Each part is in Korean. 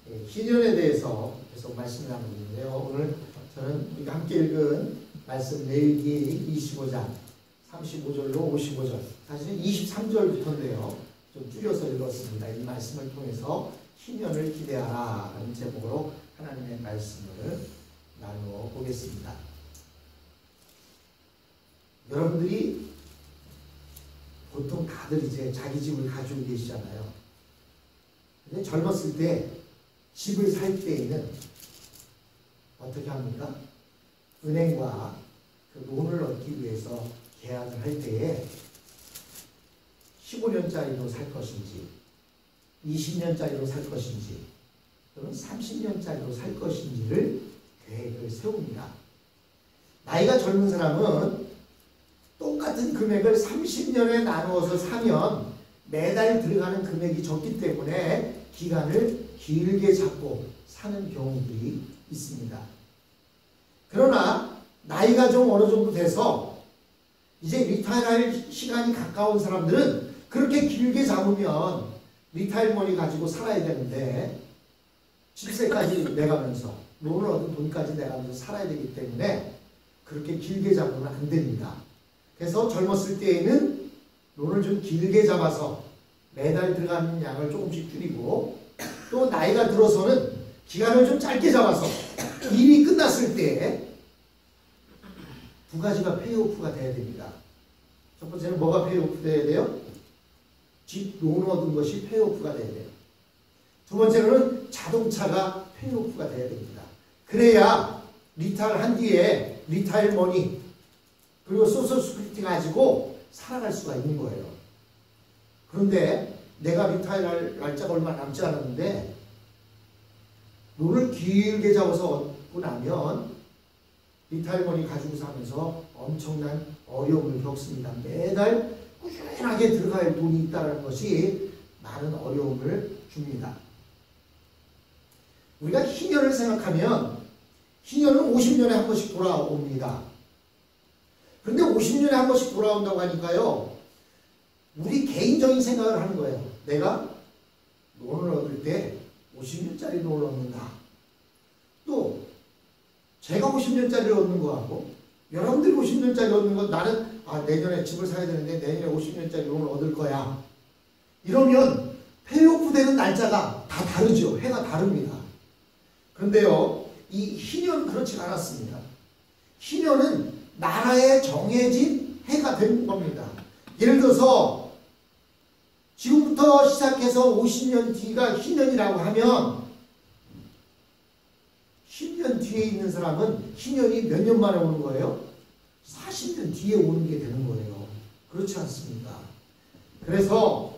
희년에 대해서 계속 말씀을 나누는데요. 오늘 저는 우리가 함께 읽은 말씀 레위기 25장 35절로 55절, 사실은 23절부터인데요. 좀 줄여서 읽었습니다. 이 말씀을 통해서 희년을 기대하라 라는 제목으로 하나님의 말씀을 나누어 보겠습니다. 여러분들이 보통 다들 이제 자기 집을 가지고 계시잖아요. 근데 젊었을 때 집을 살 때에는 어떻게 합니까? 은행과 그 론을 얻기 위해서 계약을 할 때에 15년짜리로 살 것인지 20년짜리로 살 것인지 또는 30년짜리로 살 것인지를 계획을 세웁니다. 나이가 젊은 사람은 똑같은 금액을 30년에 나누어서 사면 매달 들어가는 금액이 적기 때문에 기간을 길게 잡고 사는 경우들이 있습니다. 그러나 나이가 좀 어느 정도 돼서 이제 리타이어할 시간이 가까운 사람들은 그렇게 길게 잡으면 리타이어머니 가지고 살아야 되는데 집세까지 내가면서 론을 얻은 돈까지 내가면서 살아야 되기 때문에 그렇게 길게 잡으면 안 됩니다. 그래서 젊었을 때에는 론을 좀 길게 잡아서 매달 들어가는 양을 조금씩 줄이고, 또 나이가 들어서는 기간을 좀 짧게 잡아서 일이 끝났을 때 두 가지가 페이오프가 돼야 됩니다. 첫 번째는 뭐가 페이오프 돼야 돼요? 집 론 얻은 것이 페이오프가 돼야 돼요. 두 번째로는 자동차가 페이오프가 돼야 됩니다. 그래야 리타를 한 뒤에 리타일 머니 그리고 소셜 스크립트 가지고 살아갈 수가 있는 거예요. 그런데 내가 리타일할 날짜가 얼마 남지 않았는데 론을 길게 잡아서 얻고 나면 리타일머니 가지고 사면서 엄청난 어려움을 겪습니다. 매달 꾸준하게 들어가야 할 돈이 있다는 것이 많은 어려움을 줍니다. 우리가 희년을 생각하면 희년은 50년에 한 번씩 돌아옵니다. 그런데 50년에 한 번씩 돌아온다고 하니까요, 우리 개인적인 생각을 하는 거예요. 내가 론을 얻을 때 50년짜리 론을 얻는다. 또 제가 50년짜리를 얻는 거하고 여러분들이 50년짜리 얻는 거, 나는 내년에 집을 사야 되는데 내년에 50년짜리 론을 얻을 거야. 이러면 페이오프 되는 날짜가 다 다르죠. 해가 다릅니다. 그런데요, 이 희년 그렇지 않았습니다. 희년은 나라에 정해진 해가 된 겁니다. 예를 들어서 지금부터 시작해서 50년 뒤가 희년이라고 하면 10년 뒤에 있는 사람은 희년이 몇 년 만에 오는 거예요? 40년 뒤에 오는 게 되는 거예요. 그렇지 않습니까? 그래서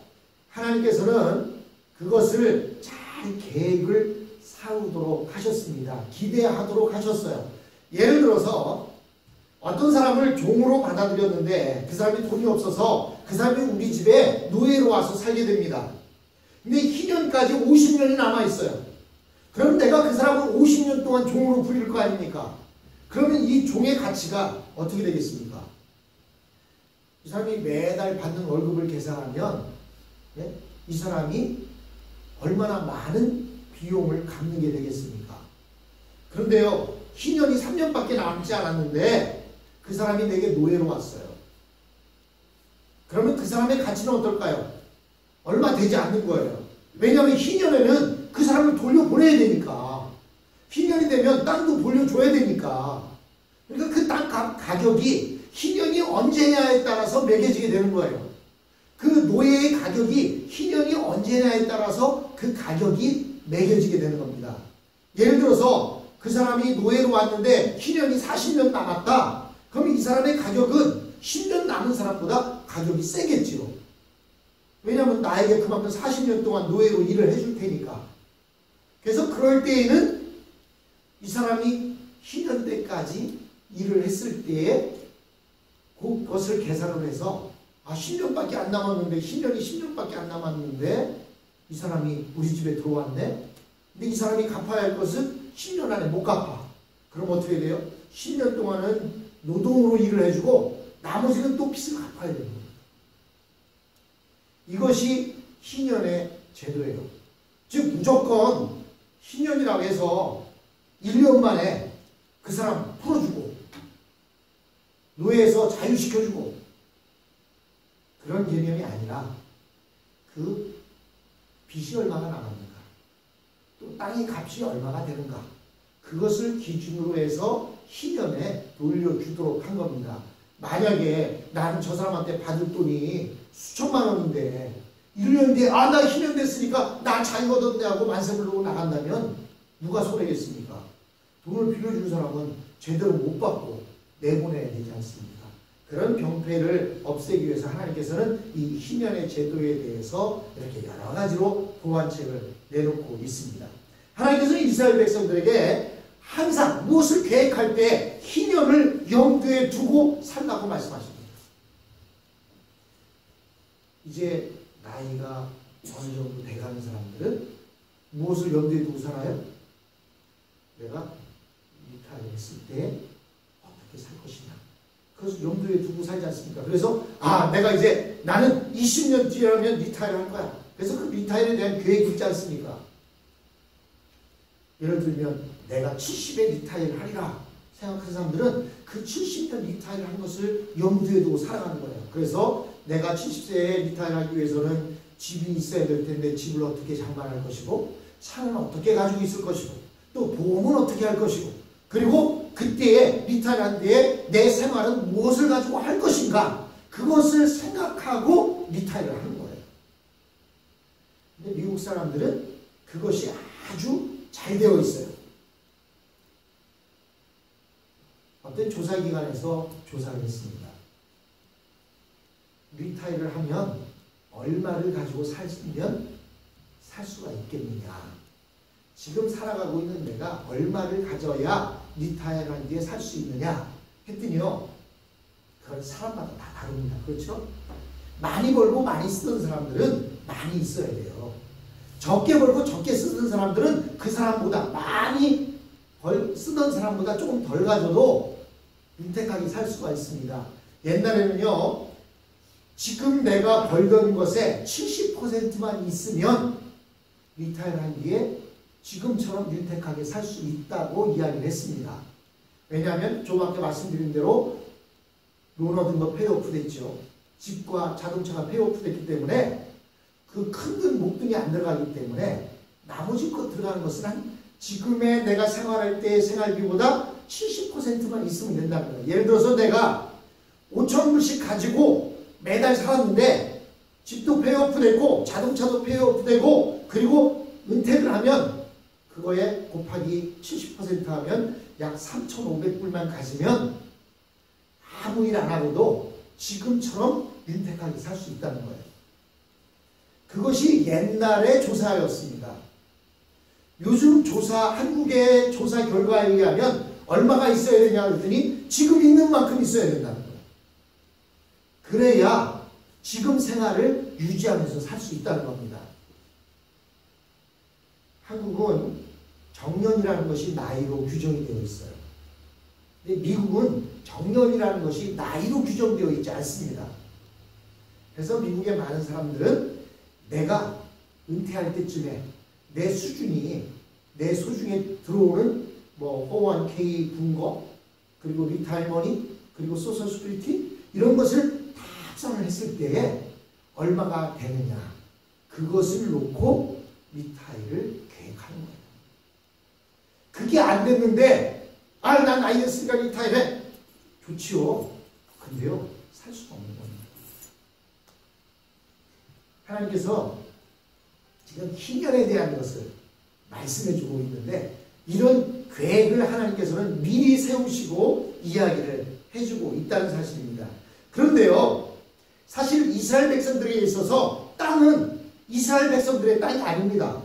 하나님께서는 그것을 잘 계획을 세우도록 하셨습니다. 기대하도록 하셨어요. 예를 들어서 어떤 사람을 종으로 받아들였는데 그 사람이 돈이 없어서 그 사람이 우리 집에 노예로 와서 살게 됩니다. 근데 희년까지 50년이 남아있어요. 그럼 내가 그 사람을 50년 동안 종으로 부릴 거 아닙니까? 그러면 이 종의 가치가 어떻게 되겠습니까? 이 사람이 매달 받는 월급을 계산하면 이 사람이 얼마나 많은 비용을 갚는 게 되겠습니까? 그런데요, 희년이 3년밖에 남지 않았는데 그 사람이 내게 노예로 왔어요. 그러면 그 사람의 가치는 어떨까요? 얼마 되지 않는 거예요. 왜냐하면 희년에는 그 사람을 돌려보내야 되니까. 희년이 되면 땅도 돌려줘야 되니까. 그러니까 그 땅 가격이 희년이 언제냐에 따라서 매겨지게 되는 거예요. 그 노예의 가격이 희년이 언제냐에 따라서 그 가격이 매겨지게 되는 겁니다. 예를 들어서 그 사람이 노예로 왔는데 희년이 40년 남았다. 그럼 이 사람의 가격은 10년 남은 사람보다 가격이 세겠지요. 왜냐하면 나에게 그만큼 40년 동안 노예로 일을 해줄 테니까. 그래서 그럴 때에는 이 사람이 희년 때까지 일을 했을 때에 그것을 계산을 해서 10년밖에 안 남았는데, 희년이 10년밖에 안 남았는데 이 사람이 우리 집에 들어왔네? 근데 이 사람이 갚아야 할 것은 10년 안에 못 갚아. 그럼 어떻게 돼요? 10년 동안은 노동으로 일을 해주고 나머지는 또 빚을 갚아야 되는 거예요. 이것이 희년의 제도예요. 즉 무조건 희년이라고 해서 1년 만에 그 사람 풀어주고 노예에서 자유시켜주고 그런 개념이 아니라 그 빚이 얼마나 남았는가, 또 땅의 값이 얼마나 되는가, 그것을 기준으로 해서 희년에 돌려주도록 한 겁니다. 만약에 나는 저 사람한테 받을 돈이 수천만 원인데 1년 뒤에 나 희년 됐으니까 나 자유 얻었네 하고 만세 부르고 나간다면 누가 손해겠습니까? 돈을 빌려준 사람은 제대로 못 받고 내보내야 되지 않습니까? 그런 병폐를 없애기 위해서 하나님께서는 이 희년의 제도에 대해서 이렇게 여러 가지로 보완책을 내놓고 있습니다. 하나님께서는 이스라엘 백성들에게 항상 무엇을 계획할 때 희년을 염두에 두고 살라고 말씀하십니다. 이제 나이가 어느 정도 돼가는 사람들은 무엇을 염두에 두고 살아요? 내가 리타이어 했을 때 어떻게 살 것이냐, 그것을 염두에 두고 살지 않습니까? 그래서 내가 이제 나는 20년 뒤라면 리타이어 할 거야. 그래서 그 리타이어에 대한 계획이 있지 않습니까? 예를 들면 내가 70에 리타이어를 하리라 생각하는 사람들은 그 70년 리타이어를 한 것을 염두에 두고 살아가는 거예요. 그래서 내가 70세에 리타이어 하기 위해서는 집이 있어야 될 텐데 집을 어떻게 장만할 것이고, 차는 어떻게 가지고 있을 것이고, 또 보험은 어떻게 할 것이고, 그리고 그때에 리타이어 한 뒤에 내 생활은 무엇을 가지고 할 것인가, 그것을 생각하고 리타이어를 하는 거예요. 근데 미국 사람들은 그것이 아주 잘 되어 있어요. 어떤 조사기관에서 조사를 했습니다. 리타이어를 하면 얼마를 가지고 살면 살 수가 있겠느냐, 지금 살아가고 있는 내가 얼마를 가져야 리타이어를 한 뒤에 살 수 있느냐 했더니요, 그건 사람마다 다 다릅니다. 그렇죠? 많이 벌고 많이 쓰는 사람들은 많이 있어야 돼요. 적게 벌고 적게 쓰는 사람들은 그 사람보다 많이 쓰던 사람보다 조금 덜 가져도 윤택하게 살 수가 있습니다. 옛날에는요, 지금 내가 벌던 것에 70%만 있으면 리타이어를 한 뒤에 지금처럼 윤택하게 살 수 있다고 이야기를 했습니다. 왜냐하면 조금 아까 말씀드린 대로 론 얻은 거 페이오프 됐죠. 집과 자동차가 페이오프 됐기 때문에 그 큰 돈 목돈이 안 들어가기 때문에 나머지 것 들어가는 것은 한 지금의 내가 생활할 때의 생활비보다 70%만 있으면 된다는 거예요. 예를 들어서 내가 5,000불씩 가지고 매달 살았는데 집도 페이오프 되고 자동차도 페이오프 되고 그리고 은퇴를 하면 그거에 곱하기 70% 하면 약 3,500불만 가지면 아무 일 안 하고도 지금처럼 윤택하게 살 수 있다는 거예요. 그것이 옛날의 조사였습니다. 요즘 한국의 조사 결과에 의하면 얼마가 있어야 되냐 그랬더니 지금 있는 만큼 있어야 된다는 거예요. 그래야 지금 생활을 유지하면서 살 수 있다는 겁니다. 한국은 정년이라는 것이 나이로 규정이 되어 있어요. 근데 미국은 정년이라는 것이 나이로 규정되어 있지 않습니다. 그래서 미국의 많은 사람들은 내가 은퇴할 때쯤에 내 수준이 내 소중에 들어오는 401k 분거, 그리고 리타이머니, 그리고 소셜 시큐리티 이런 것을 다 합산을 했을 때에 얼마가 되느냐, 그것을 놓고 리타이를 계획하는 거예요. 그게 안 됐는데 난 나이 됐으니까 리타이래. 좋지요. 근데요, 살 수가 없는 겁니다. 하나님께서 지금 희년에 대한 것을 말씀해주고 있는데 이런 계획을 하나님께서는 미리 세우시고 이야기를 해주고 있다는 사실입니다. 그런데요, 사실 이스라엘 백성들에게 있어서 땅은 이스라엘 백성들의 땅이 아닙니다.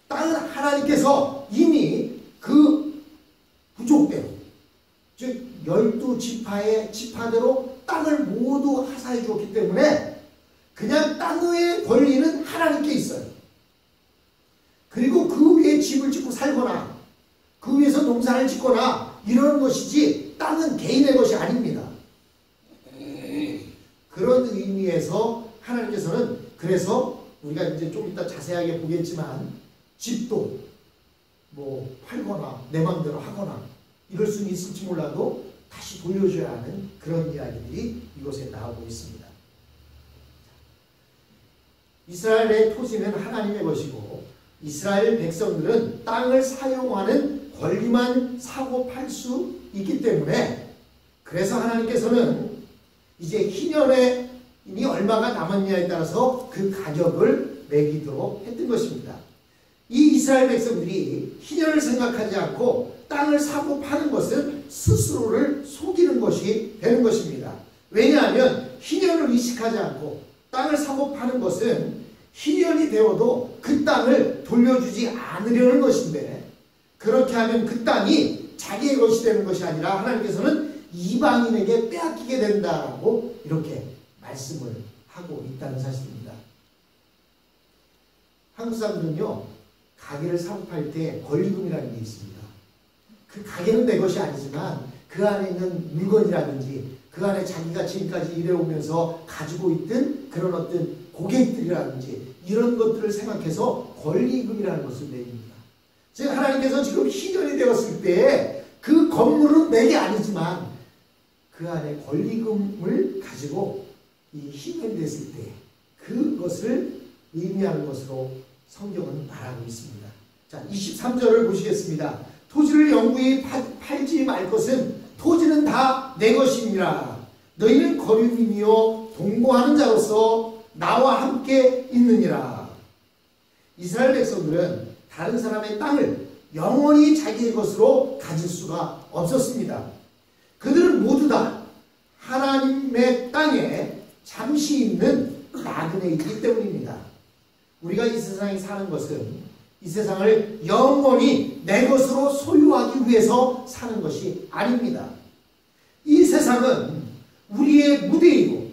땅은 하나님께서 이미 그 부족대로, 즉 12지파의 지파대로 땅을 모두 하사해 주었기 때문에 그냥 땅의 권리는 하나님께 있어요. 그리고 그 위에 집을 짓고 살거나 그 위에서 농사를 짓거나 이러는 것이지 땅은 개인의 것이 아닙니다. 그런 의미에서 하나님께서는, 그래서 우리가 이제 좀 이따 자세하게 보겠지만 집도 뭐 팔거나 내 마음대로 하거나 이럴 수는 있을지 몰라도 다시 돌려줘야 하는 그런 이야기들이 이곳에 나오고 있습니다. 이스라엘의 토지는 하나님의 것이고 이스라엘 백성들은 땅을 사용하는 권리만 사고 팔 수 있기 때문에 그래서 하나님께서는 이제 희년이 얼마가 남았냐에 따라서 그 가격을 매기도록 했던 것입니다. 이 이스라엘 백성들이 희년을 생각하지 않고 땅을 사고 파는 것은 스스로를 속이는 것이 되는 것입니다. 왜냐하면 희년을 의식하지 않고 땅을 사고 파는 것은 희년이 되어도 그 땅을 돌려주지 않으려는 것인데 그렇게 하면 그 땅이 자기의 것이 되는 것이 아니라 하나님께서는 이방인에게 빼앗기게 된다라고 이렇게 말씀을 하고 있다는 사실입니다. 한국 사람들은요, 가게를 사고 팔 때 권리금이라는 게 있습니다. 그 가게는 내 것이 아니지만 그 안에 있는 물건이라든지 그 안에 자기가 지금까지 일해오면서 가지고 있던 그런 어떤 고객들이라든지 이런 것들을 생각해서 권리금이라는 것을 내립니다. 즉 하나님께서 지금 희년이 되었을 때 그 건물은 내게 아니지만 그 안에 권리금을 가지고 이 희년이 됐을 때 그것을 의미하는 것으로 성경은 말하고 있습니다. 자, 23절을 보시겠습니다. 토지를 영구히 팔지 말 것은 토지는 다 내 것이니라. 너희는 거류민이요 동거하는 자로서 나와 함께 있느니라. 이스라엘 백성들은 다른 사람의 땅을 영원히 자기의 것으로 가질 수가 없었습니다. 그들은 모두 다 하나님의 땅에 잠시 있는 나그네에 있기 때문입니다. 우리가 이 세상에 사는 것은 이 세상을 영원히 내 것으로 소유하기 위해서 사는 것이 아닙니다. 이 세상은 우리의 무대이고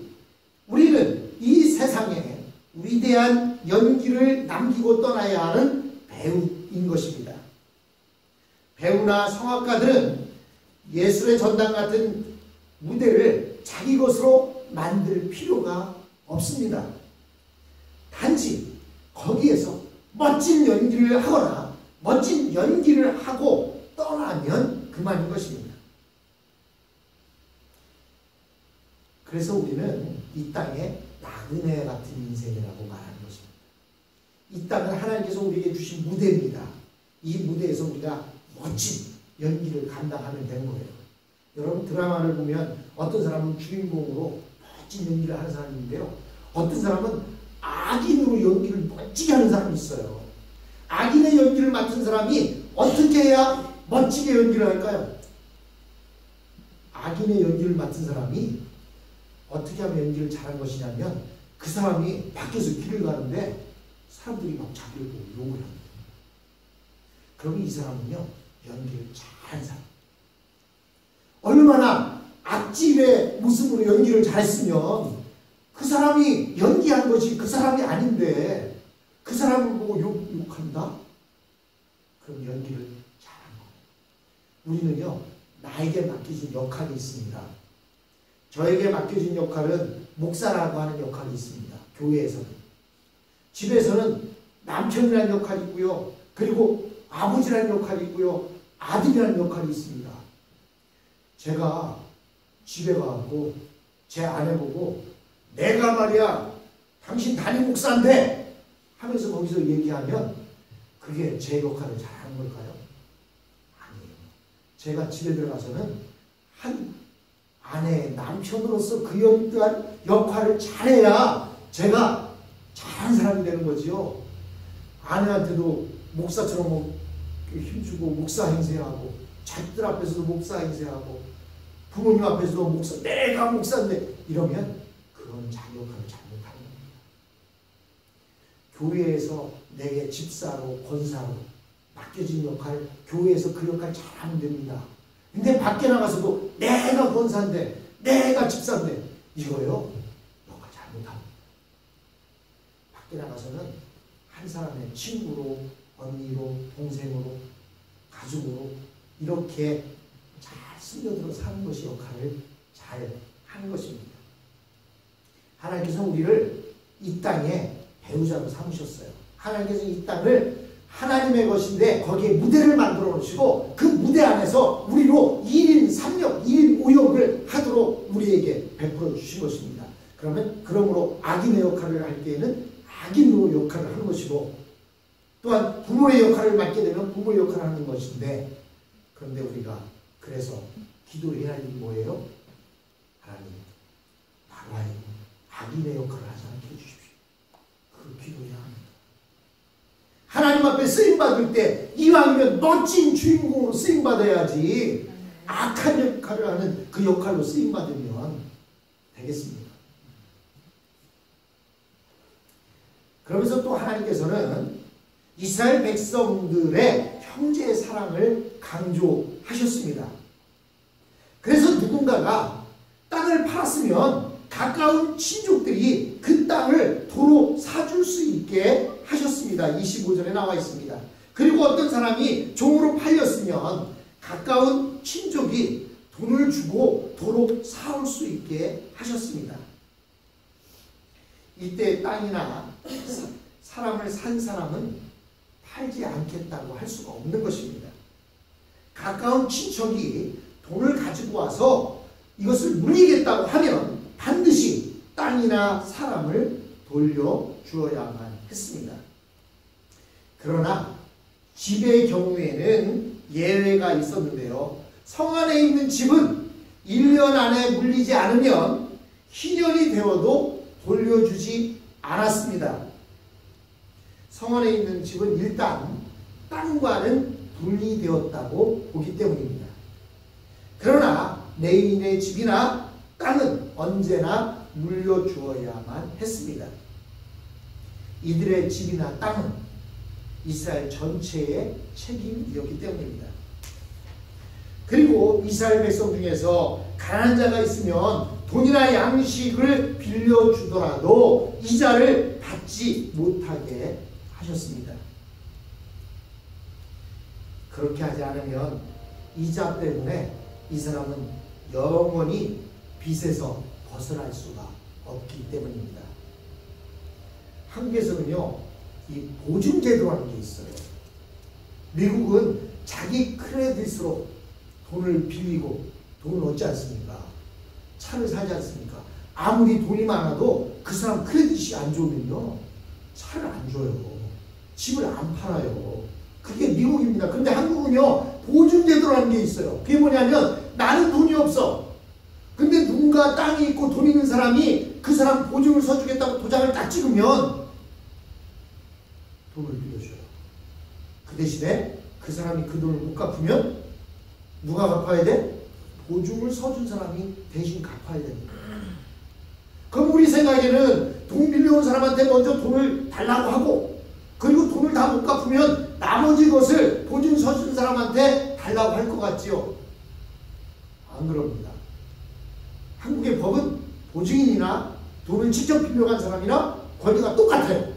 우리는 이 세상에 위대한 연기를 남기고 떠나야 하는 배우인 것입니다. 배우나 성악가들은 예술의 전당 같은 무대를 자기 것으로 만들 필요가 없습니다. 단지 거기에서 멋진 연기를 하거나 멋진 연기를 하고 떠나면 그만인 것입니다. 그래서 우리는 이 땅에 나그네 같은 인생이라고 말하는 것입니다. 이 땅은 하나님께서 우리에게 주신 무대입니다. 이 무대에서 우리가 멋진 연기를 감당하면 되는 거예요. 여러분 드라마를 보면 어떤 사람은 주인공으로 멋진 연기를 하는 사람이 있는데요. 어떤 사람은 악인으로 연기를 멋지게 하는 사람이 있어요. 악인의 연기를 맡은 사람이 어떻게 해야 멋지게 연기를 할까요? 악인의 연기를 맡은 사람이 어떻게 하면 연기를 잘한 것이냐면 그 사람이 밖에서 길을 가는데 사람들이 막 자기를 보고 욕을 합니다. 그러면 이 사람은요 연기를 잘한 사람. 얼마나 악질의 모습으로 연기를 잘했으면 그 사람이 연기한 것이 그 사람이 아닌데 그 사람을 보고 욕한다? 그럼 연기를 잘한 거예요. 우리는요 나에게 맡겨진 역할이 있습니다. 저에게 맡겨진 역할은 목사라고 하는 역할이 있습니다. 교회에서는. 집에서는 남편이라는 역할이 있고요. 그리고 아버지라는 역할이 있고요. 아들이라는 역할이 있습니다. 제가 집에 가고 제 아내 보고 내가 말이야 당신 담임 목사인데 하면서 거기서 얘기하면 그게 제 역할을 잘하는 걸까요? 아니에요. 제가 집에 들어가서는 한 아내의 남편으로서 그 역할을 잘해야 제가 잘한 사람이 되는 거지요. 아내한테도 목사처럼 힘주고 목사 행세하고 자식들 앞에서도 목사 행세하고 부모님 앞에서도 목사 내가 목사인데 이러면 그건 자기 역할을 잘못하는 겁니다. 교회에서 내게 집사로 권사로 맡겨진 역할 교회에서 그 역할 잘하면 됩니다. 근데 밖에 나가서도 내가 권사인데 내가 집사인데 이거요 역할 잘못합니다. 밖에 나가서는 한 사람의 친구로 언니로 동생으로 가족으로 이렇게 잘 스며들어 사는 것이 역할을 잘 하는 것입니다. 하나님께서 우리를 이 땅에 배우자로 삼으셨어요. 하나님께서 이 땅을 하나님의 것인데 거기에 무대를 만들어 놓으시고 그 무대 안에서 우리로 1인 3역, 1인 5역을 하도록 우리에게 베풀어 주신 것입니다. 그러므로 악인의 역할을 할 때에는 악인으로 역할을 하는 것이고 또한 부모의 역할을 맡게 되면 부모의 역할을 하는 것인데 그런데 우리가 그래서 기도해야 할 일이 뭐예요? 하나님, 나로 하여금 악인의 역할을 하지 않게 해주십시오. 그 기도해야 합니다. 하나님 앞에 쓰임받을 때 이왕이면 멋진 주인공으로 쓰임받아야지 악한 역할을 하는 그 역할로 쓰임받으면 되겠습니다. 그러면서 또 하나님께서는 이스라엘 백성들의 형제의 사랑을 강조하셨습니다. 그래서 누군가가 땅을 팔았으면 가까운 친족들이 그 땅을 도로 사줄 수 있게 하셨습니다. 25절에 나와 있습니다. 그리고 어떤 사람이 종으로 팔렸으면 가까운 친족이 돈을 주고 도로 사올 수 있게 하셨습니다. 이때 땅이나 사람을 산 사람은 팔지 않겠다고 할 수가 없는 것입니다. 가까운 친척이 돈을 가지고 와서 이것을 물리겠다고 하면 반드시 땅이나 사람을 돌려주어야만 했습니다. 그러나 집의 경우에는 예외가 있었는데요. 성 안에 있는 집은 1년 안에 물리지 않으면 희년이 되어도 돌려주지 않았습니다. 성 안에 있는 집은 일단 땅과는 분리되었다고 보기 때문입니다. 그러나 내인의 집이나 땅은 언제나 물려주어야만 했습니다. 이들의 집이나 땅은 이스라엘 전체의 책임이었기 때문입니다. 그리고 이스라엘 백성 중에서 가난한 자가 있으면 돈이나 양식을 빌려주더라도 이자를 받지 못하게 하셨습니다. 그렇게 하지 않으면 이자 때문에 이 사람은 영원히 빚에서 벗어날 수가 없기 때문입니다. 한국에서는요, 이 보증제도라는 게 있어요. 미국은 자기 크레딧으로 돈을 빌리고 돈을 얻지 않습니까? 차를 사지 않습니까? 아무리 돈이 많아도 그 사람 크레딧이 안 좋으면요, 차를 안 줘요. 집을 안 팔아요. 그게 미국입니다. 근데 한국은요, 보증제도라는 게 있어요. 그게 뭐냐면 나는 돈이 없어. 근데 누군가 땅이 있고 돈 있는 사람이 그 사람 보증을 서주겠다고 도장을 딱 찍으면 돈을 빌려줘요. 그 대신에 그 사람이 그 돈을 못 갚으면 누가 갚아야 돼? 보증을 서준 사람이 대신 갚아야 됩니다. 그럼 우리 생각에는 돈 빌려온 사람한테 먼저 돈을 달라고 하고 그리고 돈을 다 못 갚으면 나머지 것을 보증 서준 사람한테 달라고 할 것 같지요? 안 그럽니다. 한국의 법은 보증인이나 돈을 직접 빌려간 사람이나 권리가 똑같아요.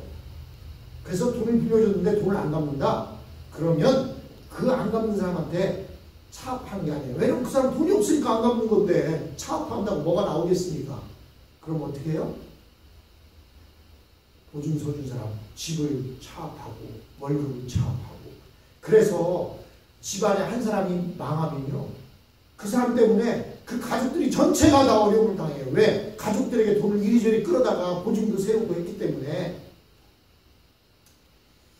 그래서 돈을 빌려줬는데 돈을 안 갚는다? 그러면 그 안 갚는 사람한테 차압하는 게 아니에요. 왜냐면 그 사람 돈이 없으니까 안 갚는 건데 차압한다고 뭐가 나오겠습니까? 그럼 어떻게 해요? 보증 서준 사람 집을 차압하고 월급을 차압하고 그래서 집안에 한 사람이 망하면요, 그 사람 때문에 그 가족들이 전체가 다 어려움을 당해요. 왜? 가족들에게 돈을 이리저리 끌어다가 보증도 세우고 했기 때문에.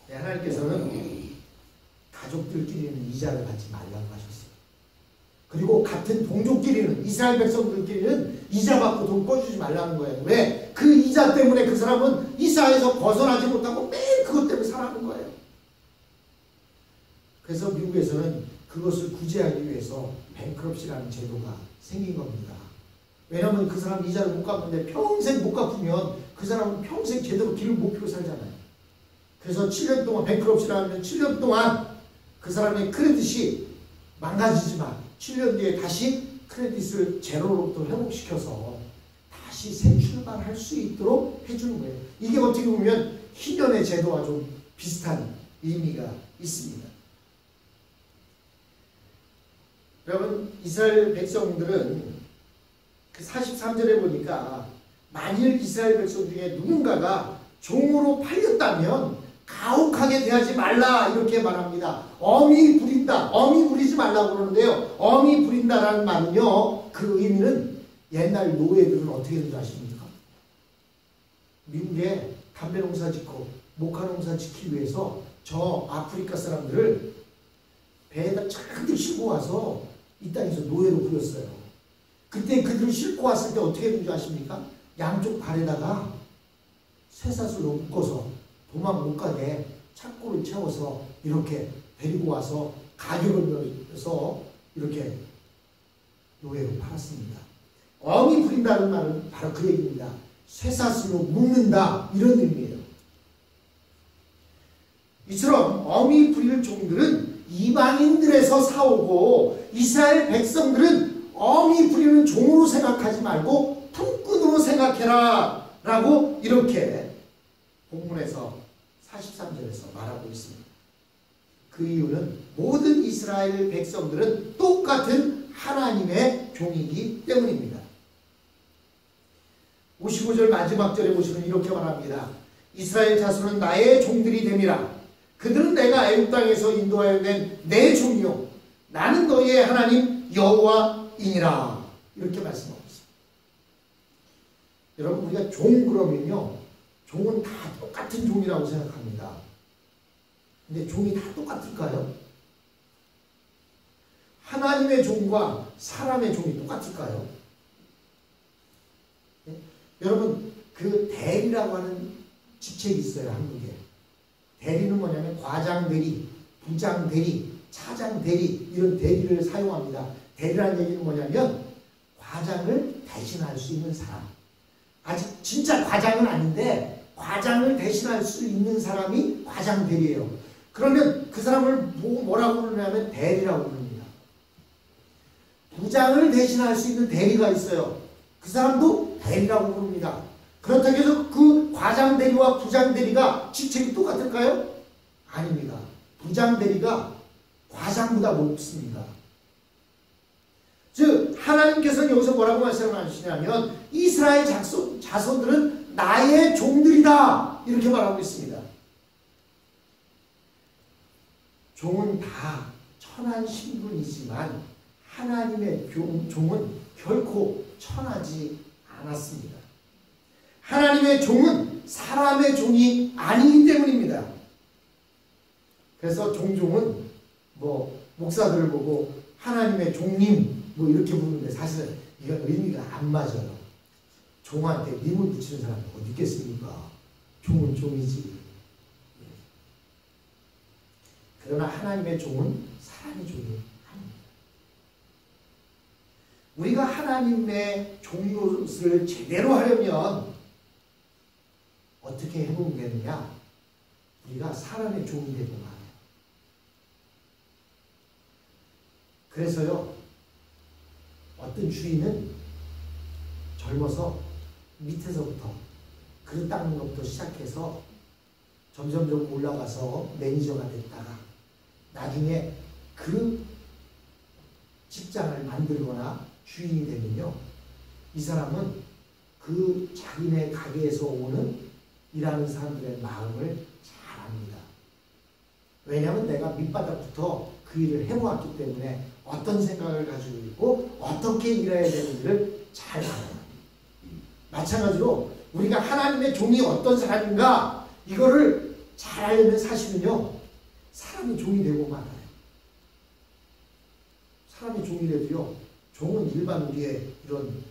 하나님께서는 가족들끼리는 이자를 받지 말라고 하셨어요. 그리고 같은 동족끼리는, 이스라엘 백성들끼리는 이자 받고 돈 꿔주지 말라는 거예요. 왜? 그 이자 때문에 그 사람은 이사에서 벗어나지 못하고 매일 그것 때문에 살아가는 거예요. 그래서 미국에서는 그것을 구제하기 위해서 뱅크럽시라는 제도가 생긴 겁니다. 왜냐하면 그 사람 이자를 못 갚는데 평생 못 갚으면 그 사람은 평생 제대로 길을 못 펴고 살잖아요. 그래서 7년 동안 뱅크럽시라는 7년 동안 그 사람의 크레딧이 망가지지만 7년 뒤에 다시 크레딧을 제로로부터 회복시켜서 다시 새 출발할 수 있도록 해주는 거예요. 이게 어떻게 보면 희년의 제도와 좀 비슷한 의미가 있습니다. 여러분, 이스라엘 백성들은 그 43절에 보니까 만일 이스라엘 백성 중에 누군가가 종으로 팔렸다면 가혹하게 대하지 말라 이렇게 말합니다. 엄히 부린다. 엄히 부리지 말라고 그러는데요. 엄히 부린다라는 말은요. 그 의미는 옛날 노예들은 어떻게 되는지 아십니까? 미국에 담배 농사 짓고 목화 농사 짓기 위해서 저 아프리카 사람들을 배에다 잔뜩 싣고 와서 이 땅에서 노예로 부렸어요. 그때 그들을 싣고 왔을 때 어떻게 되는지 아십니까? 양쪽 발에다가 쇠사슬로 묶어서 도망 못 가게 착고를 채워서 이렇게 데리고 와서 가격을 내서 이렇게 노예로 팔았습니다. 엄히 부린다는 말은 바로 그 얘기입니다. 쇠사슬로 묶는다 이런 의미예요. 이처럼 엄히 부릴 종들은 이방인들에서 사오고 이스라엘 백성들은 엄히 부리는 종으로 생각하지 말고 품꾼으로 생각해라 라고 이렇게 본문에서 43절에서 말하고 있습니다. 그 이유는 모든 이스라엘 백성들은 똑같은 하나님의 종이기 때문입니다. 55절 마지막 절에 보시면 이렇게 말합니다. 이스라엘 자손은 나의 종들이 됨이라. 그들은 내가 애굽 땅에서 인도하여 낸 내 종이요 나는 너희의 하나님 여호와이니라. 이렇게 말씀하고 있습니다. 여러분 우리가 종 그러면요. 종은 다 똑같은 종이라고 생각합니다. 근데 종이 다 똑같을까요? 하나님의 종과 사람의 종이 똑같을까요? 네? 여러분 그 대리라고 하는 직책이 있어요. 한국에. 대리는 뭐냐면 과장 대리, 부장 대리, 차장 대리 이런 대리를 사용합니다. 대리라는 얘기는 뭐냐면 과장을 대신할 수 있는 사람. 아직 진짜 과장은 아닌데 과장을 대신할 수 있는 사람이 과장 대리예요. 그러면 그 사람을 뭐라고 부르냐면 대리라고 부릅니다. 부장을 대신할 수 있는 대리가 있어요. 그 사람도 대리라고 부릅니다. 그렇다고 해서 그 과장 대리와 부장 대리가 직책이 똑같을까요? 아닙니다. 부장 대리가 과장보다 높습니다. 즉 하나님께서는 여기서 뭐라고 말씀하시냐면 이스라엘 자손들은 나의 종들이다 이렇게 말하고 있습니다. 종은 다 천한 신분이지만 하나님의 종은 결코 천하지 않았습니다. 하나님의 종은 사람의 종이 아니기 때문입니다. 그래서 종종은 목사들을 보고 하나님의 종님 이렇게 부르는데 사실은 이건 의미가 안 맞아요. 종한테 님을 붙이는 사람이 어디 있겠습니까? 종은 종이지. 그러나 하나님의 종은 사람의 종이 아닙니다. 우리가 하나님의 종노릇을 제대로 하려면 어떻게 해보겠느냐? 우리가 사람의 종이 되고 말아요. 그래서요, 어떤 주인은 젊어서 밑에서부터 그릇 닦는 것부터 시작해서 점점점 올라가서 매니저가 됐다가 나중에 그 직장을 만들거나 주인이 되면요, 이 사람은 그 자기네 가게에서 오는 일하는 사람들의 마음을 잘 압니다. 왜냐하면 내가 밑바닥부터 그 일을 해보았기 때문에 어떤 생각을 가지고 있고 어떻게 일해야 되는지를 잘 알아요. 마찬가지로 우리가 하나님의 종이 어떤 사람인가 이거를 잘 알려면 사실은요, 사람이 종이 되고 말아요. 사람이 종이 돼도요, 종은 일반 우리의 이런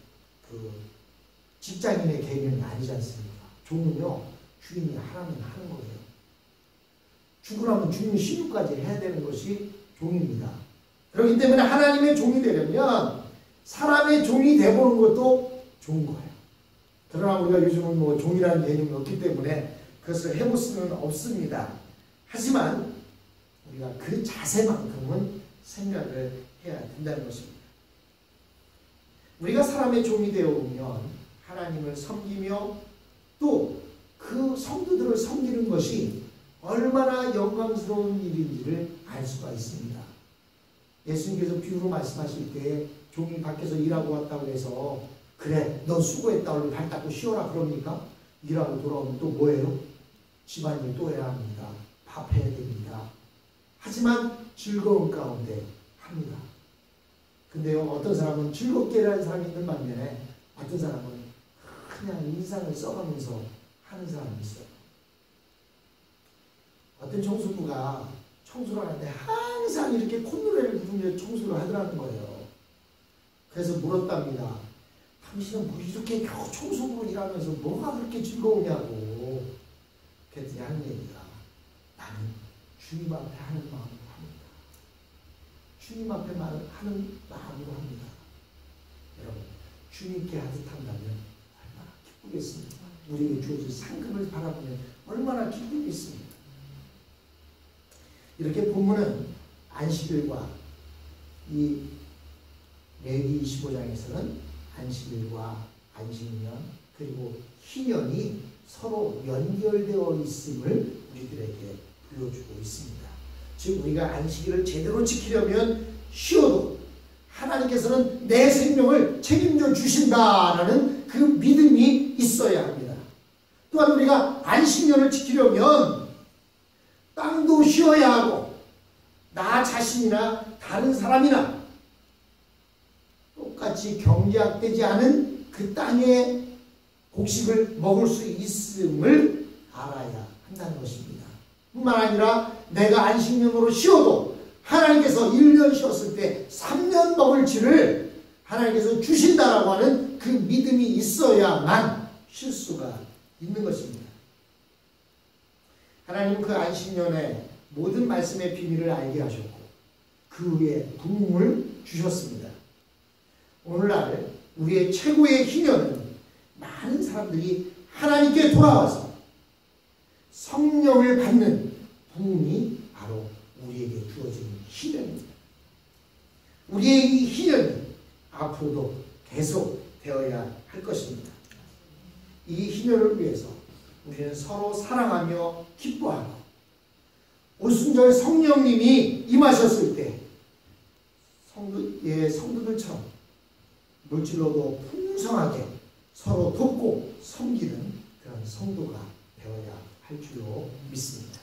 직장인의 개념이 아니지 않습니까? 종은요, 주인이 하라면 하는 거예요. 죽으라면 주인 신유까지 해야 되는 것이 종입니다. 그렇기 때문에 하나님의 종이 되려면 사람의 종이 되보는 것도 좋은 거예요. 그러나 우리가 요즘은 종이라는 개념이 없기 때문에 그것을 해볼 수는 없습니다. 하지만 우리가 그 자세만큼은 생각을 해야 된다는 것입니다. 우리가 사람의 종이 되어오면 하나님을 섬기며 또 그 성도들을 섬기는 것이 얼마나 영광스러운 일인지를 알 수가 있습니다. 예수님께서 비유로 말씀하실 때 종이 밖에서 일하고 왔다고 해서 그래 넌 수고했다 얼른 발 닦고 쉬어라 그럽니까? 일하고 돌아오면 또 뭐예요? 집안일 또 해야 합니다. 밥 해야 됩니다. 하지만 즐거운 가운데 합니다. 근데요, 어떤 사람은 즐겁게 일하는 사람이 있는 반면에 어떤 사람은 그냥 인상을 써가면서 하는 사람이 있어요. 어떤 청소부가 청소를 하는데 항상 이렇게 콧노래를 부르며 청소를 하더라는 거예요. 그래서 물었답니다. 당신은 뭐 이렇게 겨우 청소부로 일하면서 뭐가 그렇게 즐거우냐고. 그랬더니 하는 얘기가, 나는 주님 앞에 하는 마음으로 합니다. 주님 앞에 하는 마음으로 합니다. 여러분, 주님께 하듯한다면 얼마나 기쁘겠습니까? 우리에게 주어진 상급을 바라보면 얼마나 기쁘겠습니까? 이렇게 본문은 안식일과 이 레위기 25장에서는 안식일과 안식년 그리고 희년이 서로 연결되어 있음을 우리들에게 보여주고 있습니다. 즉 우리가 안식일을 제대로 지키려면 쉬어도 하나님께서는 내 생명을 책임져 주신다라는 그 믿음이 있어야 합니다. 또한 우리가 안식년을 지키려면 땅도 쉬어야 하고 나 자신이나 다른 사람이나 똑같이 경제학되지 않은 그 땅의 곡식을 먹을 수 있음을 알아야 한다는 것입니다. 뿐만 아니라 내가 안식년으로 쉬어도 하나님께서 1년 쉬었을 때 3년 먹을지를 하나님께서 주신다라고 하는 그 믿음이 있어야만 쉴 수가 있는 것입니다. 하나님은 그 안식년에 모든 말씀의 비밀을 알게 하셨고 그 후에 부흥을 주셨습니다. 오늘날 우리의 최고의 희년은 많은 사람들이 하나님께 돌아와서 성령을 받는 부흥이 바로 우리에게 주어진 희년입니다. 우리의 이 희년이 앞으로도 계속 되어야 할 것입니다. 이 희년을 위해서 우리는 서로 사랑하며 기뻐하고 오순절 성령님이 임하셨을 때 성도들처럼 물질로도 풍성하게 서로 돕고 섬기는 그런 성도가 되어야 할 줄로 믿습니다.